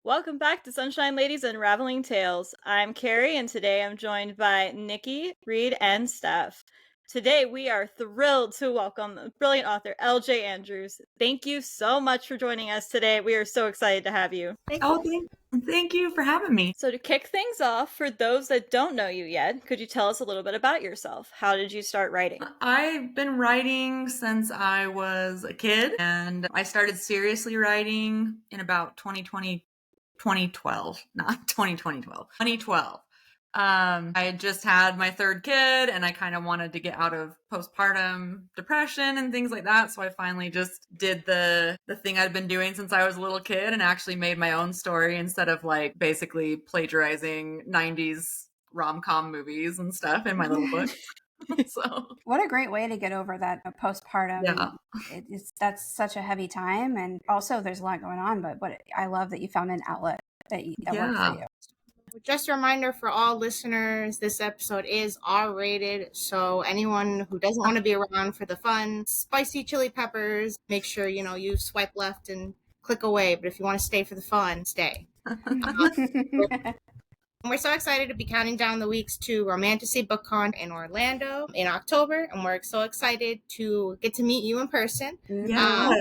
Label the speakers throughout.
Speaker 1: Welcome back to Sunshine Ladies Unraveling Tales. I'm Carrie, and today I'm joined by Nikki, Reed, and Steph. Today we are thrilled to welcome the brilliant author L.J. Andrews. Thank you so much for joining us today. We are so excited to have you.
Speaker 2: Thank you for having me.
Speaker 1: So to kick things off, for those that don't know you yet, could you tell us a little bit about yourself? How did you start writing?
Speaker 2: I've been writing since I was a kid, and I started seriously writing in about 2012, not 2012. I had just had my third kid, and I kind of wanted to get out of postpartum depression and things like that. So I finally just did the thing I'd been doing since I was a little kid and actually made my own story instead of like basically plagiarizing 90s rom-com movies and stuff in my little book. So
Speaker 3: what a great way to get over that postpartum.
Speaker 2: Yeah.
Speaker 3: That's such a heavy time, and also there's a lot going on, but I love that you found an outlet that worked for you.
Speaker 4: Just a reminder for all listeners, this episode is R-rated, so anyone who doesn't want to be around for the fun, spicy chili peppers, make sure, you swipe left and click away. But if you want to stay for the fun, stay. We're so excited to be counting down the weeks to Romantasy BookCon in Orlando in October, and we're so excited to get to meet you in person.
Speaker 2: Yeah.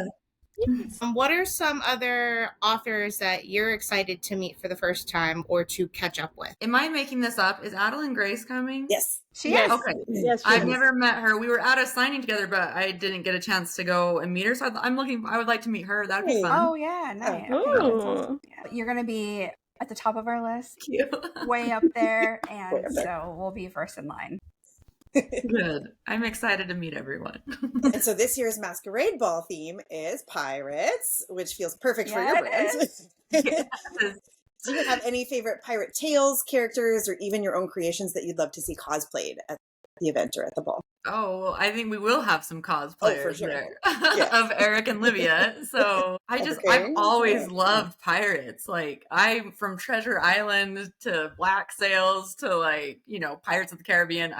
Speaker 4: What are some other authors that you're excited to meet for the first time or to catch up with?
Speaker 2: Am I making this up? Is Adeline Grace coming?
Speaker 5: Yes.
Speaker 3: She is.
Speaker 2: Okay.
Speaker 5: Yes,
Speaker 2: I've never met her. We were at a signing together, but I didn't get a chance to go and meet her. So I would like to meet her. That would be fun.
Speaker 3: Oh, yeah. Nice.
Speaker 1: Oh.
Speaker 3: Okay, that's awesome. Yeah. You're going to be at the top of our list, way up there, and so we'll be first in line.
Speaker 2: Good. I'm excited to meet everyone.
Speaker 5: And so this year's Masquerade Ball theme is pirates, which feels perfect for your brand.
Speaker 2: Yes.
Speaker 5: Do you have any favorite pirate tales, characters, or even your own creations that you'd love to see cosplayed at the event or at the ball?
Speaker 2: Oh, well, I think we will have some cosplayers
Speaker 5: for sure.
Speaker 2: there
Speaker 5: Yeah.
Speaker 2: of Eric and Livia. So I've always loved pirates. Like I'm from Treasure Island to Black Sails to Pirates of the Caribbean.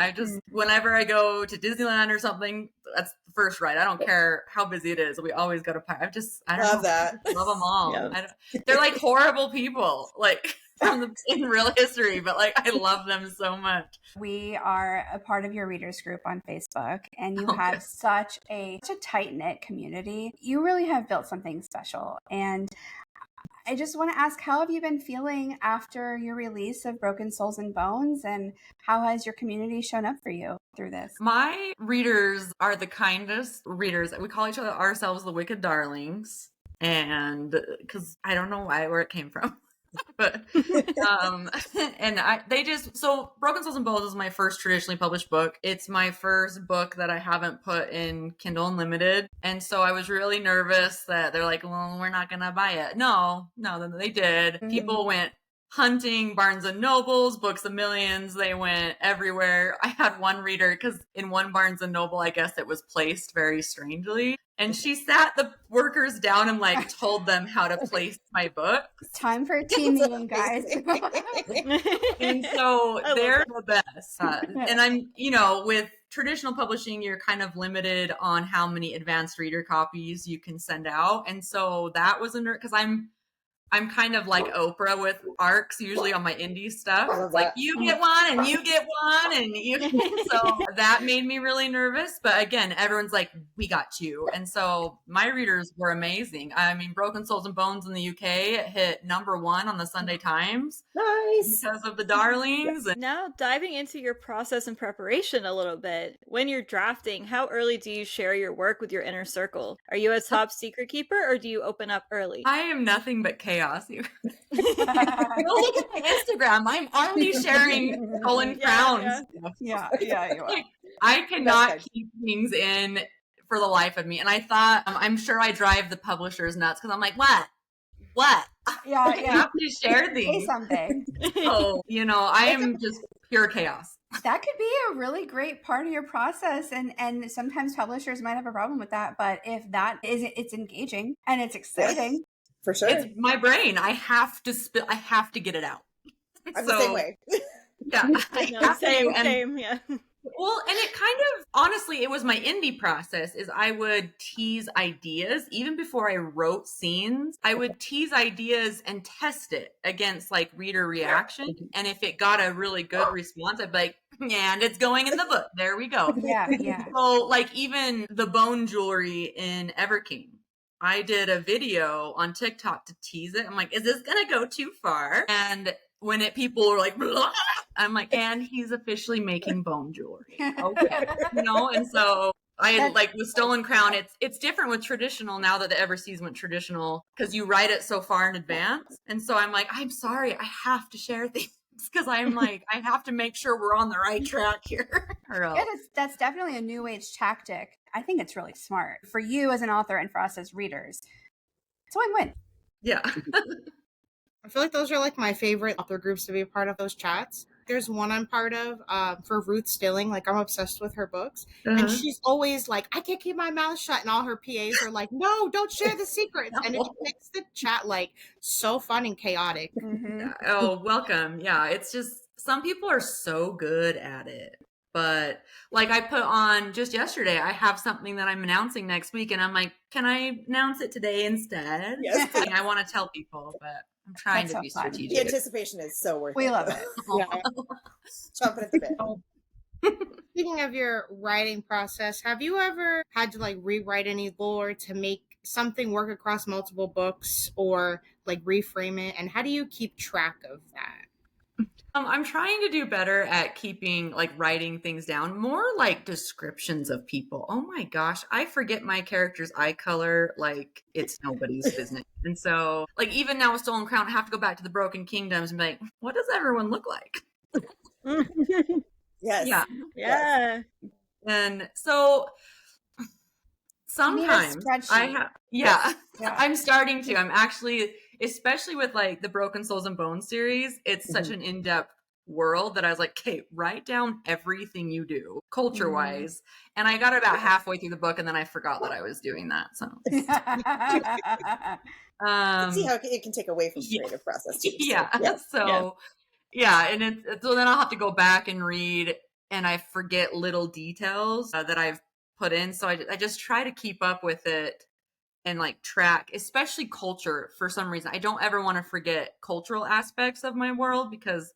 Speaker 2: Whenever I go to Disneyland or something, that's the first ride. I don't care how busy it is. We always go to pirates. I
Speaker 5: Love that.
Speaker 2: Love them all.
Speaker 1: Yeah.
Speaker 2: They're like horrible people. Like in real history, but I love them so much.
Speaker 3: We are a part of your readers group on Facebook, and you have such a tight-knit community. You really have built something special, and I just want to ask, how have you been feeling after your release of Broken Souls and Bones, and how has your community shown up for you through this?
Speaker 2: My readers are the kindest readers. We call ourselves the Wicked Darlings, and because I don't know where it came from. But so Broken Souls and Bones is my first traditionally published book. It's my first book that I haven't put in Kindle Unlimited, and so I was really nervous that they're like, well, we're not gonna buy it. No, they did. Mm-hmm. People went hunting Barnes and Nobles, Books a Millions. They went everywhere. I had one reader, because in one Barnes and Noble, I guess it was placed very strangely. And she sat the workers down and told them how to place my book.
Speaker 3: Time for a team meeting, guys.
Speaker 2: And so they're the best. And I'm, with traditional publishing, you're kind of limited on how many advanced reader copies you can send out. And so that was because I'm kind of like Oprah with arcs usually on my indie stuff. It's like you get one and you get one and so that made me really nervous. But again, everyone's like, we got you. And so my readers were amazing. I mean, Broken Souls and Bones in the UK hit #1 on the Sunday Times.
Speaker 5: Nice.
Speaker 2: Because of the darlings.
Speaker 1: Now diving into your process and preparation a little bit. When you're drafting, how early do you share your work with your inner circle? Are you a top secret keeper, or do you open up early?
Speaker 2: I am nothing but chaos. Go look at my Instagram. I'm already sharing Stolen Crowns.
Speaker 3: Yeah, you are.
Speaker 2: I cannot keep things in for the life of me. And I thought, I'm sure I drive the publishers nuts because I'm like, what?
Speaker 3: Yeah,
Speaker 2: I have to share these.
Speaker 3: Say something.
Speaker 2: So, I am just pure chaos.
Speaker 3: That could be a really great part of your process, and sometimes publishers might have a problem with that, but if that is, it's engaging and it's exciting.
Speaker 5: For sure.
Speaker 2: It's my brain. I have to get it out.
Speaker 5: I'm the same way.
Speaker 2: Yeah.
Speaker 1: Same, yeah.
Speaker 2: Well, and it kind of, honestly, it was my indie process is I would tease ideas even before I wrote scenes. I would tease ideas and test it against like reader reaction. And if it got a really good response, I'd be like, yeah, and it's going in the book. There we go.
Speaker 3: Yeah.
Speaker 2: So like even the bone jewelry in Everking, I did a video on TikTok to tease it. I'm like, is this going to go too far? And when people were like, blah, I'm like, and he's officially making bone jewelry. Okay. And so I like with Stolen Crown, it's different with traditional now that the Everseas went traditional because you write it so far in advance. And so I'm like, I'm sorry, I have to share things because I'm like, I have to make sure we're on the right track here.
Speaker 3: Yeah, that's definitely a new age tactic. I think it's really smart for you as an author and for us as readers. It's a win-win.
Speaker 2: Yeah.
Speaker 4: I feel like those are like my favorite author groups to be a part of, those chats. There's one I'm part of for Ruth Stilling. Like, I'm obsessed with her books. And she's always like, I can't keep my mouth shut. And all her PAs are like, no, don't share the secrets. And it makes the chat like so fun and chaotic.
Speaker 3: Mm-hmm.
Speaker 2: Oh, welcome. Yeah. It's just some people are so good at it. But like I put on just yesterday, I have something that I'm announcing next week. And I'm like, can I announce it today instead?
Speaker 5: Yes.
Speaker 2: I want to tell people, but I'm trying
Speaker 3: That's
Speaker 2: to
Speaker 3: so
Speaker 2: be
Speaker 3: fun.
Speaker 2: strategic.
Speaker 5: The anticipation is so worth it.
Speaker 3: We love it.
Speaker 4: Yeah.
Speaker 5: Chomping at the bit.
Speaker 4: Speaking of your writing process, have you ever had to like rewrite any lore to make something work across multiple books or like reframe it? And how do you keep track of that?
Speaker 2: I'm trying to do better at keeping like writing things down, more like descriptions of people. Oh my gosh, I forget my character's eye color like it's nobody's business. And so like even now with Stolen Crown, I have to go back to the Broken Kingdoms and be like, what does everyone look like?
Speaker 5: Yes.
Speaker 1: Yeah.
Speaker 2: And so sometimes I have, yeah, I'm starting to. I'm actually, especially with like the Broken Souls and Bones series, it's such an in-depth world that I was like, okay, write down everything you do culture wise. And I got about halfway through the book and then I forgot that I was doing that. So
Speaker 5: see how it can take away from the creative process too. So,
Speaker 2: and so then I'll have to go back and read and I forget little details that I've put in. So I just try to keep up with it and like track, especially culture for some reason. I don't ever want to forget cultural aspects of my world because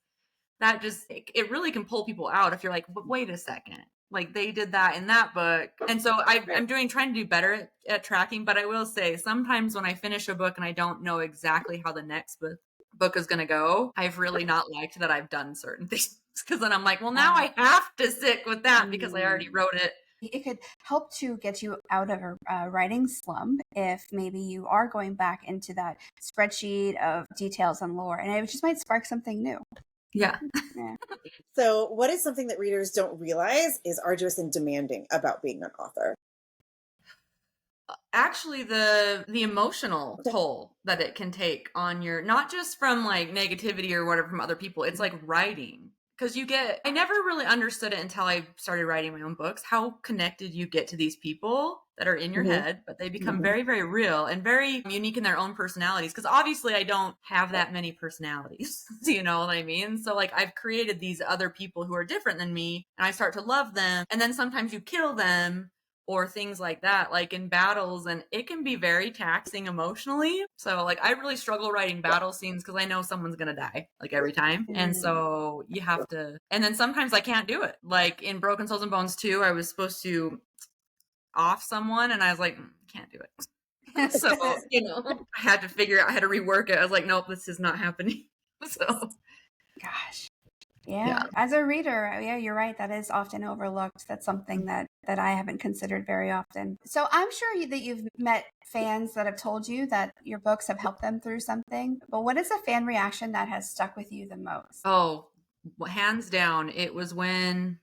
Speaker 2: that just, it really can pull people out if you're like, wait a second, like they did that in that book. And so I'm trying to do better at tracking, but I will say sometimes when I finish a book and I don't know exactly how the next book is going to go, I've really not liked that I've done certain things because then I'm like, well, now I have to stick with that because I already wrote it.
Speaker 3: It could help to get you out of a writing slump if maybe you are going back into that spreadsheet of details and lore, and it just might spark something new.
Speaker 2: Yeah.
Speaker 5: So what is something that readers don't realize is arduous and demanding about being an author?
Speaker 2: Actually, the emotional toll that it can take on your, not just from like negativity or whatever from other people, it's like writing. Because I never really understood it until I started writing my own books, how connected you get to these people that are in your head, but they become very, very real and very unique in their own personalities. Because obviously I don't have that many personalities, you know what I mean? So like I've created these other people who are different than me and I start to love them. And then sometimes you kill them or things like that, like in battles, and it can be very taxing emotionally. So like I really struggle writing battle scenes because I know someone's gonna die like every time. And so you have to, and then sometimes I can't do it. Like in Broken Souls and Bones 2, I was supposed to off someone and I was like, can't do it. So, I had to figure out how to rework it. I was like, nope, this is not happening. So
Speaker 3: gosh. Yeah. As a reader, you're right. That is often overlooked. That's something that I haven't considered very often. So I'm sure that you've met fans that have told you that your books have helped them through something. But what is a fan reaction that has stuck with you the most?
Speaker 2: Oh, hands down, it was when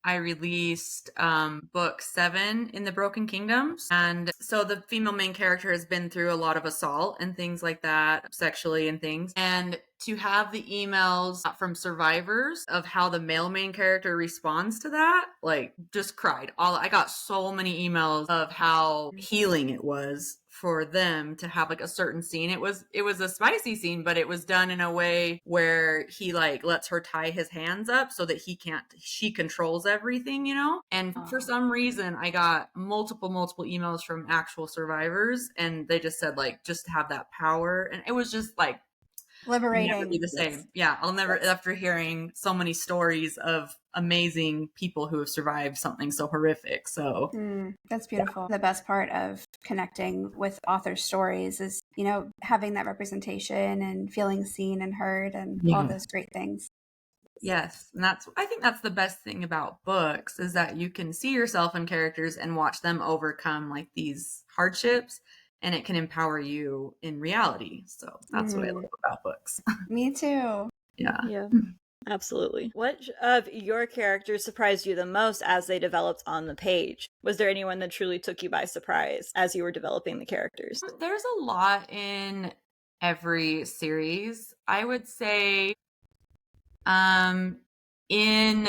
Speaker 2: I released book 7 in the Broken Kingdoms. And so the female main character has been through a lot of assault and things like that, sexually and things. And to have the emails from survivors of how the male main character responds to that, like just cried. I got so many emails of how healing it was for them to have like a certain scene. It was a spicy scene, but it was done in a way where he like lets her tie his hands up so that she controls everything, you know? And for some reason I got multiple emails from actual survivors, and they just said like, just have that power. And it was just like,
Speaker 3: liberating.
Speaker 2: Never be the same. Yeah, I'll never, after hearing so many stories of amazing people who have survived something so horrific. So
Speaker 3: that's beautiful. The best part of connecting with authors' stories is, you know, having that representation and feeling seen and heard and all those great things.
Speaker 2: Yes, and I think that's the best thing about books, is that you can see yourself in characters and watch them overcome like these hardships, and it can empower you in reality. So that's what I love about books.
Speaker 3: Me too.
Speaker 1: Yeah, absolutely. What of your characters surprised you the most as they developed on the page? Was there anyone that truly took you by surprise as you were developing the characters?
Speaker 2: There's a lot in every series. I would say in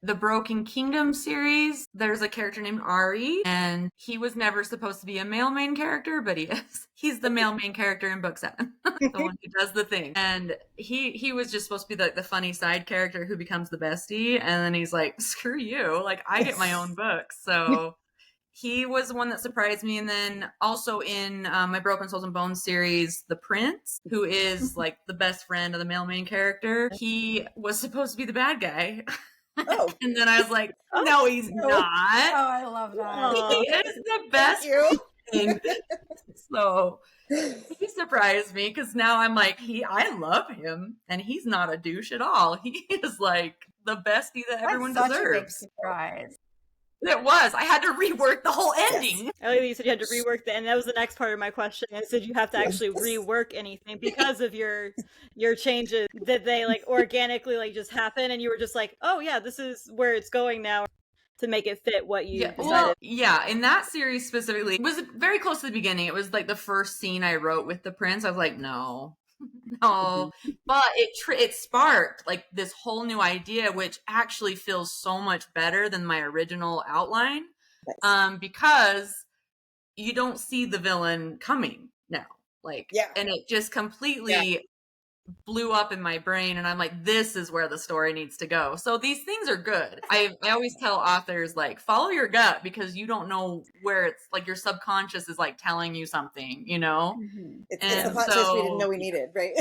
Speaker 2: the Broken Kingdom series, there's a character named Ari, and he was never supposed to be a male main character, but he is. He's the male main character in book 7, the one who does the thing. And he was just supposed to be like the funny side character who becomes the bestie, and then he's like, screw you, like I get my own book. So he was one that surprised me. And then also in my Broken Souls and Bones series, the Prince, who is like the best friend of the male main character, he was supposed to be the bad guy.
Speaker 5: Oh.
Speaker 2: And then I was like, no, he's not.
Speaker 3: Oh, I love that.
Speaker 2: He is the best thing. So he surprised me, because now I'm like, I love him, and he's not a douche at all. He is like the bestie that everyone
Speaker 3: That's
Speaker 2: deserves.
Speaker 3: such a big surprise.
Speaker 2: It was. I had to rework the whole ending.
Speaker 1: Yes. I like that you said you had to rework that, and that was the next part of my question. I said you have to actually rework anything because of your changes. Did they like organically like just happen, and you were just like, oh yeah, this is where it's going now, to make it fit what you decided?
Speaker 2: Well, yeah, in that series specifically, it was very close to the beginning. It was like the first scene I wrote with the Prince. I was like, no. But it sparked like this whole new idea, which actually feels so much better than my original outline, because you don't see the villain coming now, like, and it just completely blew up in my brain, and I'm like, this is where the story needs to go. So these things are good. I always tell authors, like, follow your gut, because you don't know where it's like your subconscious is like telling you something, you know?
Speaker 5: It's the plot twist we didn't know we needed, right?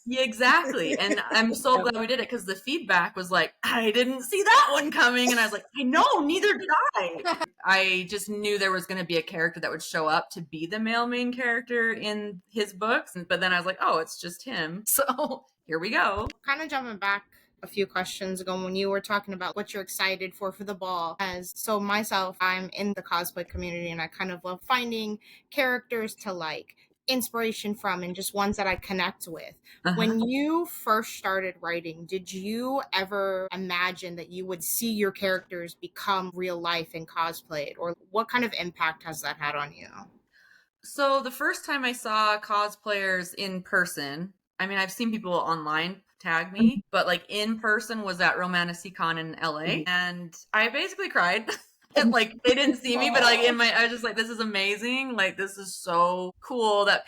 Speaker 2: Yeah, exactly. And I'm so glad we did it, because the feedback was like, I didn't see that one coming. And I was like, I know, neither did I. I just knew there was going to be a character that would show up to be the male main character in his books. But then I was like, oh, it's just him. So here we go.
Speaker 4: Kind of jumping back a few questions ago when you were talking about what you're excited for the ball. So myself, I'm in the cosplay community, and I kind of love finding characters to like inspiration from, and just ones that I connect with. When you first started writing, did you ever imagine that you would see your characters become real life and cosplayed, or what kind of impact has that had on you?
Speaker 2: So the first time I saw cosplayers in person, I mean, I've seen people online tag me, but like in person was at Romantasy Con in LA, and I basically cried. And like they didn't see me, but like I was just like, this is amazing. Like, this is so cool that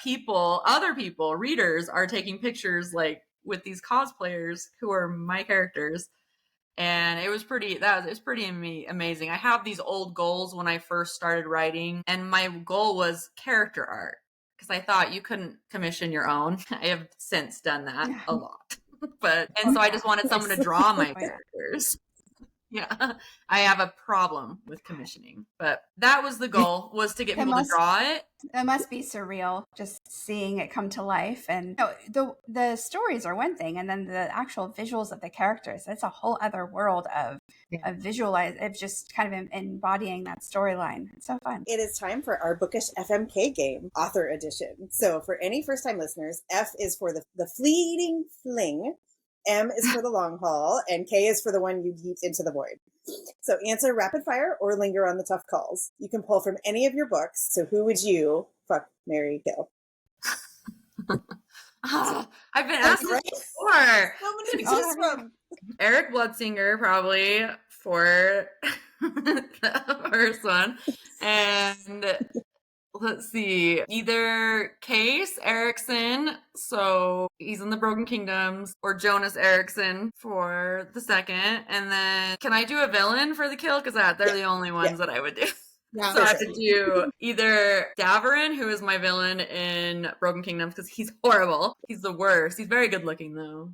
Speaker 2: other people, readers, are taking pictures like with these cosplayers who are my characters. And it was pretty amazing. I have these old goals when I first started writing, and my goal was character art, because I thought you couldn't commission your own. I have since done that a lot. So I just wanted someone to draw my characters. Yeah, I have a problem with commissioning, but that was the goal, was to get people to draw it.
Speaker 3: It must be surreal just seeing it come to life. And the stories are one thing, and then the actual visuals of the characters, it's a whole other world of just kind of embodying that storyline. It's so fun.
Speaker 5: It is time for our bookish FMK game, Author Edition. So for any first-time listeners, F is for the fleeting fling, M is for the long haul, and K is for the one you yeet into the void. So answer rapid fire or linger on the tough calls. You can pull from any of your books. So who would you fuck, marry, kill?
Speaker 2: I've been asked this before.
Speaker 5: So many to choose from.
Speaker 2: Eric Bloodsinger, probably, for the first one. And Let's see. Either Case Erickson, so he's in the Broken Kingdoms, or Jonas Erickson for the second. And then, can I do a villain for the kill? Because they're the only ones that I would do.
Speaker 4: Yeah.
Speaker 2: So I have to do either Davarin, who is my villain in Broken Kingdoms, because he's horrible. He's the worst. He's very good looking, though.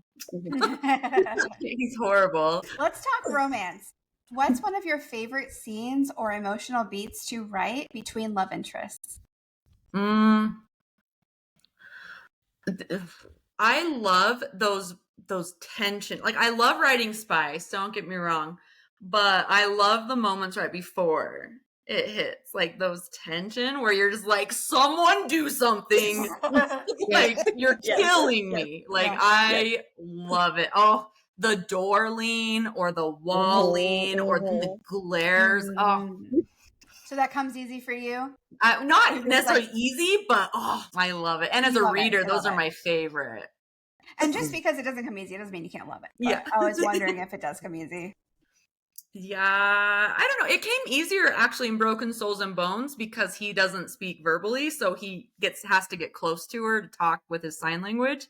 Speaker 2: He's horrible.
Speaker 3: Let's talk romance. What's one of your favorite scenes or emotional beats to write between love interests?
Speaker 2: I love those tension. Like, I love writing spice, don't get me wrong, but I love the moments right before it hits, like those tension where you're just like, someone do something. Like, you're killing me. Like, I love it. Oh, the door lean or the wall lean or the glares. Oh,
Speaker 3: so that comes easy for you?
Speaker 2: Not necessarily easy, but I love it. And as a reader, those are my favorite.
Speaker 3: And just because it doesn't come easy, it doesn't mean you can't love it. But
Speaker 2: Yeah.
Speaker 3: I was wondering if it does come easy.
Speaker 2: Yeah, I don't know. It came easier actually in Broken Souls and Bones because he doesn't speak verbally, so he has to get close to her to talk with his sign language.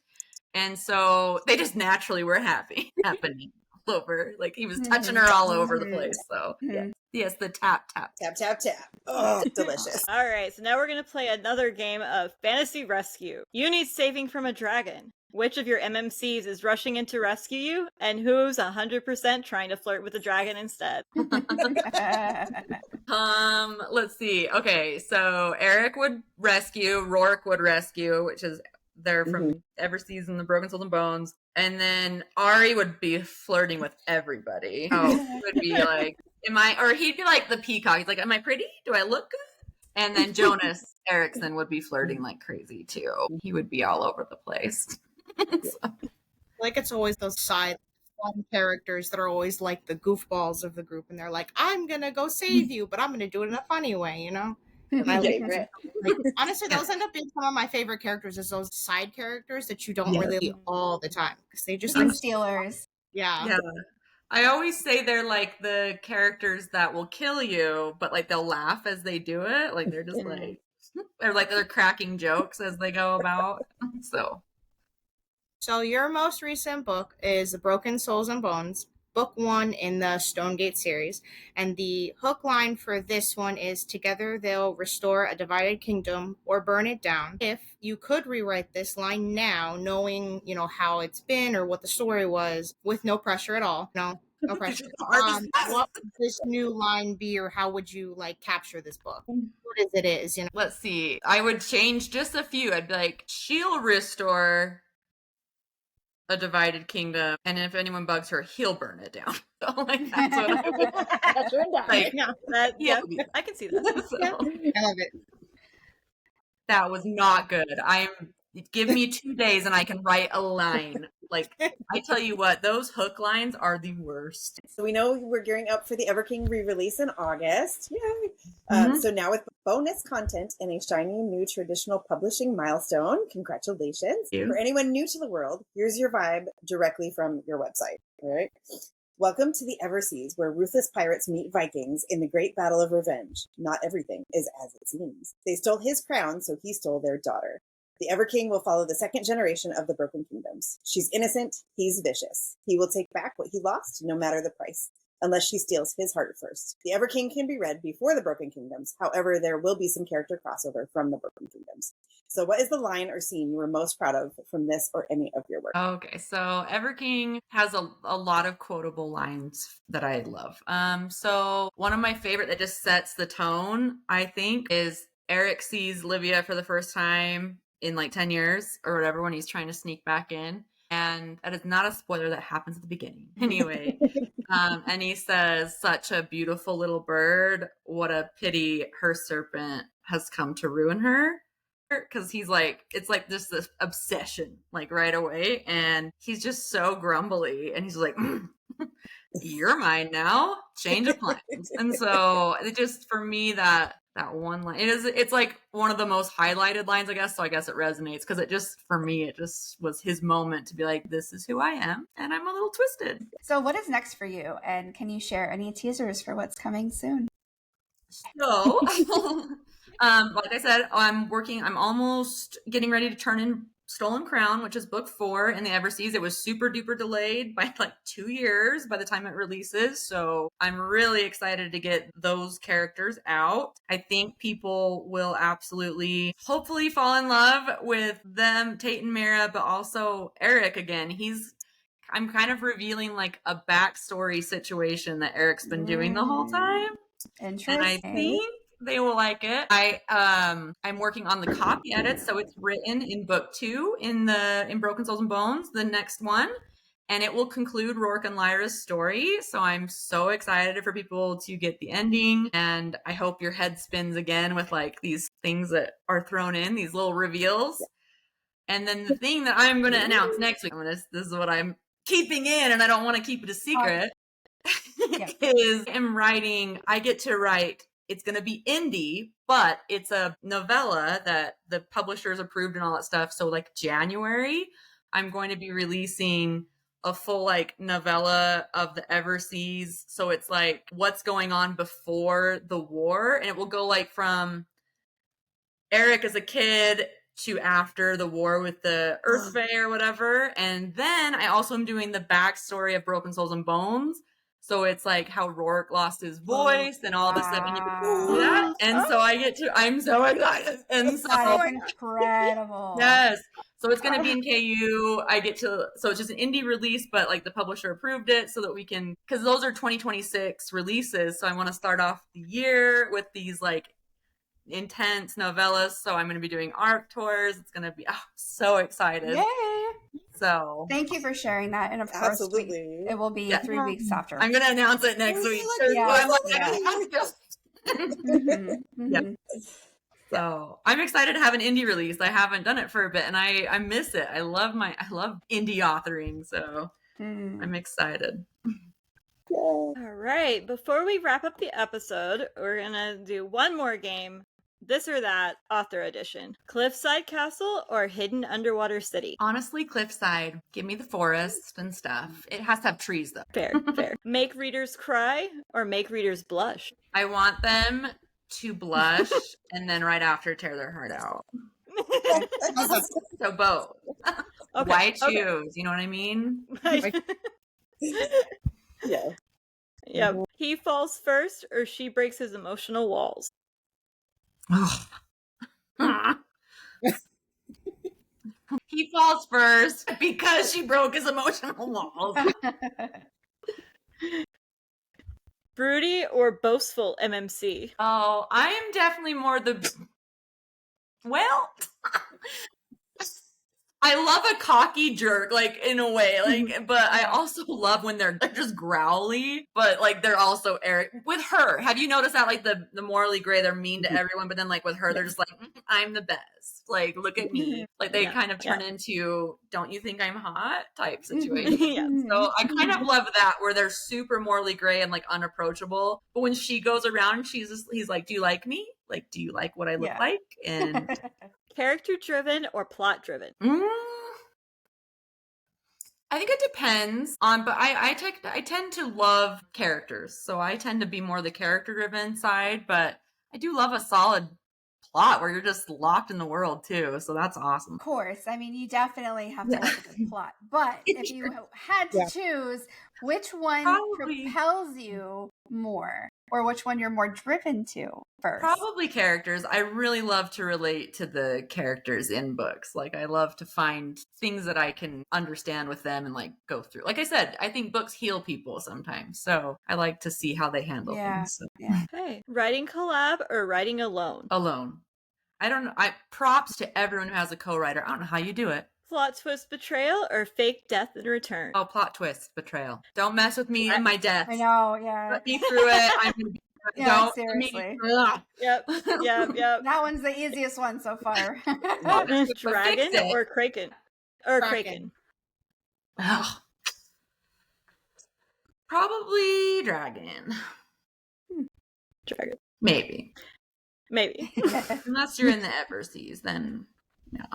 Speaker 2: And so they just naturally were happening all over. Like, he was touching her all over the place. So yes, the tap.
Speaker 5: Oh, delicious.
Speaker 1: All right, so now we're going to play another game of Fantasy Rescue. You need saving from a dragon. Which of your MMCs is rushing in to rescue you, and who's 100% trying to flirt with the dragon instead?
Speaker 2: Let's see. Okay, so Eric would rescue, Rourke would rescue, which is they're from Everseas and the Broken Souls and Bones, and then Ari would be flirting with everybody. Oh, he would be like, he'd be like the peacock. He's like, am I pretty? Do I look good? And then Jonas Erickson would be flirting like crazy too. He would be all over the place.
Speaker 4: Like, it's always those side fun characters that are always like the goofballs of the group, and they're like, I'm gonna go save you, but I'm gonna do it in a funny way, you know? And I like, honestly, those end up being some of my favorite characters, is those side characters that you don't really see all the time, because they just
Speaker 3: stealers.
Speaker 2: Yeah. I always say they're like the characters that will kill you, but like they'll laugh as they do it. Like, they're just like, or like they're cracking jokes as they go about.
Speaker 4: So your most recent book is The Broken Souls and Bones, book 1 in the Stonegate series, and the hook line for this one is, together they'll restore a divided kingdom or burn it down. If you could rewrite this line now, knowing, you know, how it's been or what the story was, with no pressure at all, no pressure, what would this new line be, or how would you like capture this book? What is it, you know?
Speaker 2: Let's see. I would change just a few. I'd be like, she'll restore a divided kingdom, and if anyone bugs her, he'll burn it down. So, like, that's what I would.
Speaker 1: That's like, I can see that.
Speaker 2: So,
Speaker 4: I love it.
Speaker 2: that was not good. Give me 2 days and I can write a line. Like, I tell you what, those hook lines are the worst.
Speaker 5: So we know we're gearing up for the Everking re-release in August. Yay! So now with bonus content and a shiny new traditional publishing milestone, congratulations. For anyone new to the world, here's your vibe directly from your website. All right. Welcome to the Everseas, where ruthless pirates meet Vikings in the great battle of revenge. Not everything is as it seems. They stole his crown, so he stole their daughter. The Everking will follow the second generation of the Broken Kingdoms. She's innocent, he's vicious. He will take back what he lost, no matter the price, unless she steals his heart first. The Everking can be read before the Broken Kingdoms. However, there will be some character crossover from the Broken Kingdoms. So what is the line or scene you were most proud of from this or any of your work?
Speaker 2: Okay, so Everking has a lot of quotable lines that I love. So one of my favorite that just sets the tone, I think, is Eric sees Livia for the first time in like 10 years or whatever when he's trying to sneak back in. And that is not a spoiler, that happens at the beginning. Anyway, and he says, such a beautiful little bird. What a pity her serpent has come to ruin her. Because he's like, it's like just this obsession, like right away. And he's just so grumbly. And he's like, you're mine now. Change of plans. And so it just, for me, that one line, it's like one of the most highlighted lines, I guess. So I guess it resonates because it just, for me, it just was his moment to be like, this is who I am. And I'm a little twisted.
Speaker 3: So what is next for you? And can you share any teasers for what's coming soon?
Speaker 2: So Like I said, I'm almost getting ready to turn in Stolen Crown, which is book 4 in the Everseas. It was super duper delayed by like 2 years by the time it releases. So I'm really excited to get those characters out. I think people will absolutely, hopefully fall in love with them, Tate and Mara, but also Eric again. I'm kind of revealing like a backstory situation that Eric's been doing the whole time.
Speaker 3: Interesting.
Speaker 2: And I think they will like it. I'm working on the copy edits, so it's written in book 2 in Broken Souls and Bones, the next one, and it will conclude Rourke and Lyra's story. So I'm so excited for people to get the ending, and I hope your head spins again with like these things that are thrown in, these little reveals. And then the thing that I'm going to announce next week, this is what I'm keeping in, and I don't want to keep it a secret. Is I get to write, it's going to be indie, but it's a novella that the publishers approved and all that stuff. So like January, I'm going to be releasing a full like novella of the Everseas. So it's like what's going on before the war. And it will go like from Eric as a kid to after the war with the Earth Fae or whatever. And then I also am doing the backstory of Broken Souls and Bones. So it's like how Rourke lost his voice and all this stuff. And you can see that. And so I'm so excited. And so
Speaker 3: that is incredible.
Speaker 2: Yes. So it's going to be in KU. So it's just an indie release, but like the publisher approved it so that we can, because those are 2026 releases. So I want to start off the year with these like intense novellas. So I'm going to be doing art tours. It's going to be so excited.
Speaker 3: Yay!
Speaker 2: So
Speaker 3: thank you for sharing that. And of course, it will be 3 weeks after.
Speaker 2: I'm going to announce it next week. So I'm excited to have an indie release. I haven't done it for a bit, and I miss it. I love indie authoring. So I'm excited.
Speaker 1: All right. Before we wrap up the episode, we're going to do one more game. This or That, Author Edition. Cliffside Castle or Hidden Underwater City?
Speaker 2: Honestly, Cliffside. Give me the forest and stuff. It has to have trees, though.
Speaker 1: Fair. Make readers cry or make readers blush?
Speaker 2: I want them to blush and then right after tear their heart out. So both. Okay. Why choose? You know what I mean?
Speaker 5: Yeah.
Speaker 1: Yep. He falls first or she breaks his emotional walls?
Speaker 2: He falls first because she broke his emotional walls.
Speaker 1: Broody or boastful MMC?
Speaker 2: Oh, I am definitely more well, I love a cocky jerk, like, in a way, like, but I also love when they're just growly, but, like, they're also Eric. With her, have you noticed that, like, the morally gray, they're mean to everyone, but then, like, with her, they're just like, I'm the best. Like, look at me. Like, they kind of turn into, don't you think I'm hot? Type situation. So I kind of love that, where they're super morally gray and, like, unapproachable, but when she goes around, he's like, do you like me? Like, do you like what I look like? And...
Speaker 1: Character driven or plot driven?
Speaker 2: I think it depends on, but I tend to love characters, so I tend to be more the character driven side, but I do love a solid plot where you're just locked in the world too, so that's awesome.
Speaker 3: Of course, I mean, you definitely have to love a good plot, but if you had to choose, which one propels you more, or which one you're more driven to first?
Speaker 2: Probably characters. I really love to relate to the characters in books. Like, I love to find things that I can understand with them and, like, go through. Like I said, I think books heal people sometimes, so I like to see how they handle things. So.
Speaker 1: Hey, writing collab or writing alone?
Speaker 2: Alone. I don't know. Props to everyone who has a co-writer. I don't know how you do it.
Speaker 1: Plot twist betrayal or fake death in return?
Speaker 2: Oh, plot twist betrayal. Don't mess with me and my death.
Speaker 3: I know, yeah.
Speaker 2: Put me through it. I'm gonna be...
Speaker 3: Yeah, seriously.
Speaker 1: Yep.
Speaker 3: That one's the easiest one so far.
Speaker 1: Dragon or Kraken? Kraken.
Speaker 2: Oh. Probably dragon.
Speaker 1: Dragon.
Speaker 2: Maybe.
Speaker 1: Unless
Speaker 2: you're in the Everseas, then no.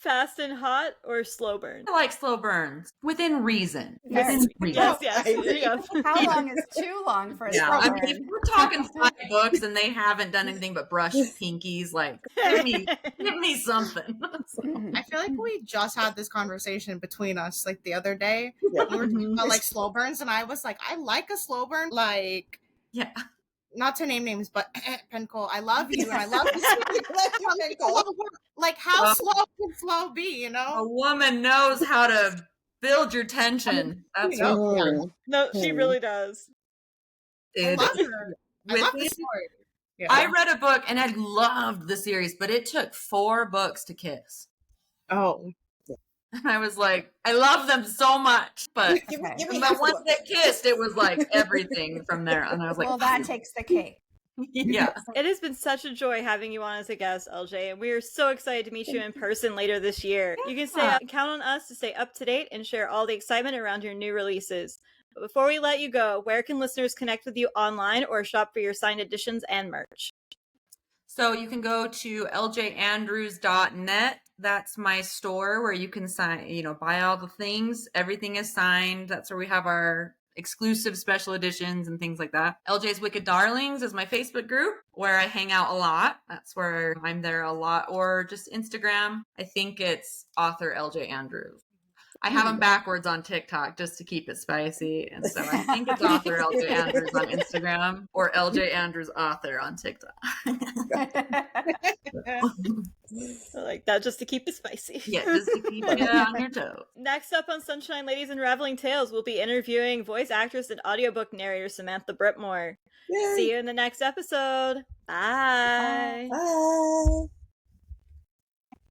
Speaker 1: Fast and hot or slow burn?
Speaker 2: I like slow burns within reason.
Speaker 3: Very.
Speaker 2: Within reason.
Speaker 1: Yes.
Speaker 5: I agree.
Speaker 1: Yeah.
Speaker 3: How long is too long for a
Speaker 2: Yeah,
Speaker 3: slow
Speaker 2: I mean, if
Speaker 3: burn?
Speaker 2: we're talking 5 books and they haven't done anything but brush pinkies, like give me something.
Speaker 4: I feel like we just had this conversation between us like the other day.
Speaker 5: Yeah.
Speaker 4: We were talking about like slow burns, and I was like, I like a slow burn. Like,
Speaker 2: Yeah.
Speaker 4: not to name names, but Penco, I love you, and I love you. Like, how
Speaker 2: Well,
Speaker 4: slow can slow be? You
Speaker 2: a
Speaker 4: know?
Speaker 2: woman knows how to build your tension. That's
Speaker 4: You know,
Speaker 2: what
Speaker 1: No, she really does.
Speaker 4: I
Speaker 2: did.
Speaker 4: love her. I love the
Speaker 2: Within-
Speaker 4: story. Yeah.
Speaker 2: I read a book and I loved the series, but it took 4 books to kiss.
Speaker 4: Oh,
Speaker 2: And I was like, I love them so much, but
Speaker 5: Give me
Speaker 2: but
Speaker 5: half the
Speaker 2: once
Speaker 5: book.
Speaker 2: they kissed, it was like everything from there. And I was like,
Speaker 3: Well, that takes the cake.
Speaker 2: yeah.
Speaker 1: It has been such a joy having you on as a guest, LJ, and we are so excited to meet you in person later this year. You can count on us to stay up to date and share all the excitement around your new releases. But before we let you go, where can listeners connect with you online or shop for your signed editions and merch?
Speaker 2: So you can go to ljandrews.net. That's my store where you can buy all the things. Everything is signed. That's where we have our exclusive special editions and things like that. LJ's Wicked Darlings is my Facebook group where I hang out a lot. That's where I'm there a lot. Or just Instagram. I think it's author LJ Andrews. I have them backwards on TikTok just to keep it spicy. And so I think it's author LJ Andrews on Instagram or LJ Andrews author on TikTok.
Speaker 1: I like that just to keep it spicy.
Speaker 2: Yeah, just to keep you on your toes.
Speaker 1: Next up on Sunshine Ladies and Raveling Tales, we'll be interviewing voice actress and audiobook narrator Samantha Britmore.
Speaker 5: Yay.
Speaker 1: See you in the next episode. Bye.
Speaker 5: Bye.